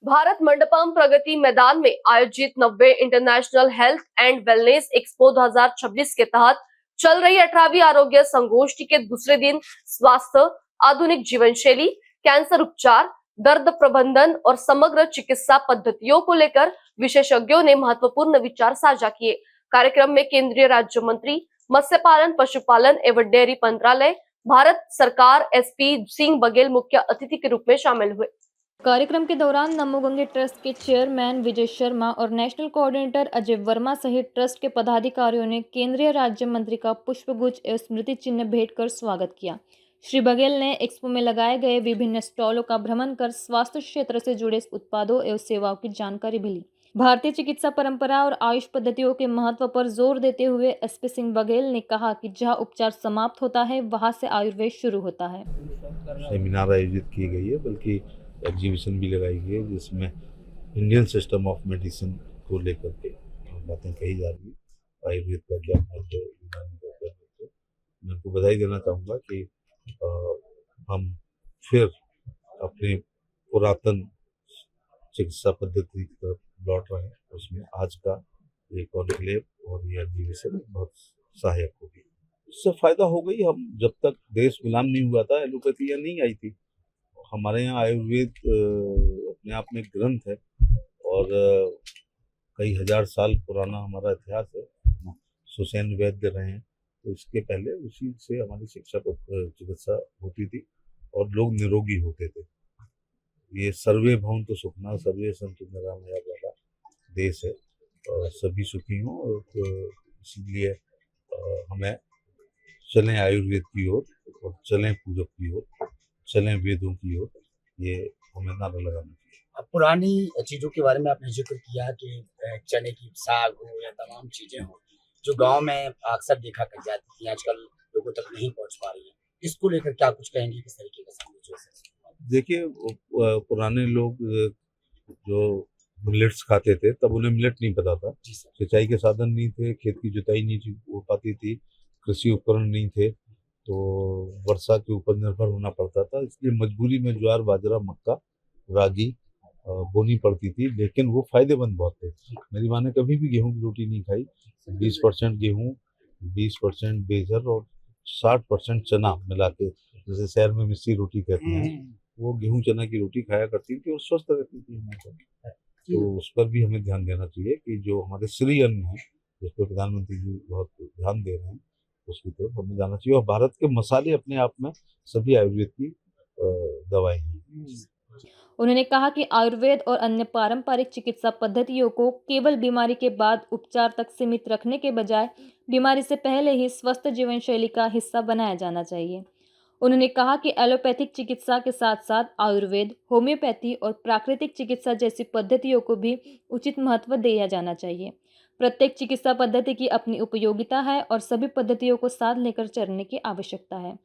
भारत मंडपम प्रगति मैदान में आयोजित 90 international health and wellness expo 2026 के तहत चल रही 18वीं आरोग्य संगोष्ठी के दूसरे दिन स्वास्थ्य, आधुनिक जीवन शैली, कैंसर उपचार, दर्द प्रबंधन और समग्र चिकित्सा पद्धतियों को लेकर विशेषज्ञों ने महत्वपूर्ण विचार साझा किए। कार्यक्रम में केंद्रीय राज्य मंत्री मत्स्य पालन, पशुपालन एवं डेयरी मंत्रालय, भारत सरकार एसपी सिंह बघेल मुख्य अतिथि के रूप में शामिल हुए। कार्यक्रम के दौरान नमोगंगे ट्रस्ट के चेयरमैन विजय शर्मा और नेशनल कोऑर्डिनेटर अजय वर्मा सहित ट्रस्ट के पदाधिकारियों ने केंद्रीय राज्य मंत्री का पुष्पगुच्छ एवं स्मृति चिन्ह भेंट कर स्वागत किया। श्री बघेल ने एक्सपो में लगाए गए विभिन्न स्टॉलों का भ्रमण कर स्वास्थ्य क्षेत्र से जुड़े उत्पादों एवं सेवाओं की जानकारी भी ली। भारतीय चिकित्सा परंपरा और आयुष पद्धतियों के महत्व पर जोर देते हुए एसपी सिंह बघेल ने कहा कि जहां उपचार समाप्त होता है वहां से आयुर्वेद शुरू होता है। सेमिनार आयोजित की गई है, बल्कि एग्जीबिशन भी लगाई गई है जिसमें इंडियन सिस्टम ऑफ मेडिसिन को लेकर के बातें कही जा रही है। आयुर्वेद का क्या महत्व है, यूनानी का क्या महत्व है। मैं आपको बधाई देना चाहूँगा कि हम फिर अपने पुरातन चिकित्सा पद्धति की तरफ लौट रहे हैं। उसमें आज का ये कॉन्क्लेव और ये एग्जीबिशन बहुत सहायक होगी। इससे फायदा हो गई। हम जब तक देश गुलाम नहीं हुआ था, एलोपैथियाँ नहीं आई थी। हमारे यहाँ आयुर्वेद अपने आप में ग्रंथ है और कई हजार साल पुराना हमारा इतिहास है। सुसैन वैद्य रहे हैं, तो इसके पहले उसी से हमारी चिकित्सा होती थी और लोग निरोगी होते थे। ये सर्वे भवन्तु सुखिनः सर्वे सन्तु निरामया वाला देश है और सभी सुखी हों। और इसीलिए हमें चलें आयुर्वेद की ओर और चलें पूजक की ओर, चलें वेदों की ओर, ये हमें नारा लगाना चाहिए। पुरानी चीज़ों के बारे में आपने जिक्र किया कि चने की साग हो या तमाम चीज़ें हो जो गांव में अक्सर देखा कर जाती थी, आजकल लोगों तक नहीं पहुंच पा रही है। इसको लेकर क्या कुछ कहेंगे, किस तरीके का संदेश है? देखिए, पुराने लोग जो मिलेट्स खाते थे तब उन्हें मिलेट नहीं पता था। सिंचाई के साधन नहीं थे, खेत की जुताई नहीं हो पाती थी, कृषि उपकरण नहीं थे, तो वर्षा के ऊपर निर्भर होना पड़ता था। इसलिए मजबूरी में ज्वार, बाजरा, मक्का, रागी बोनी पड़ती थी, लेकिन वो फायदेमंद बहुत थे। मेरी माँ ने कभी भी गेहूं की रोटी नहीं खाई। 20% गेहूं, 20% बेजर और 60% चना मिला के, जैसे शहर में मिस्सी रोटी कहते हैं, वो गेहूं चना की रोटी खाया करती थी और स्वस्थ रहती थी हमेशा। तो उस पर भी हमें ध्यान देना चाहिए कि जो हमारे श्री अन्न है, जिस पर प्रधानमंत्री जी बहुत ध्यान दे रहे हैं, उसकी तरफ हमें जाना चाहिए। और भारत के मसाले अपने आप में सभी आयुर्वेद की दवाएं हैं। उन्होंने कहा कि आयुर्वेद और अन्य पारंपरिक चिकित्सा पद्धतियों को केवल बीमारी के बाद उपचार तक सीमित रखने के बजाय बीमारी से पहले ही स्वस्थ जीवन शैली का हिस्सा बनाया जाना चाहिए। उन्होंने कहा कि एलोपैथिक चिकित्सा के साथ साथ आयुर्वेद, होम्योपैथी और प्राकृतिक चिकित्सा जैसी पद्धतियों को भी उचित महत्व दिया जाना चाहिए। प्रत्येक चिकित्सा पद्धति की अपनी उपयोगिता है और सभी पद्धतियों को साथ लेकर चलने की आवश्यकता है।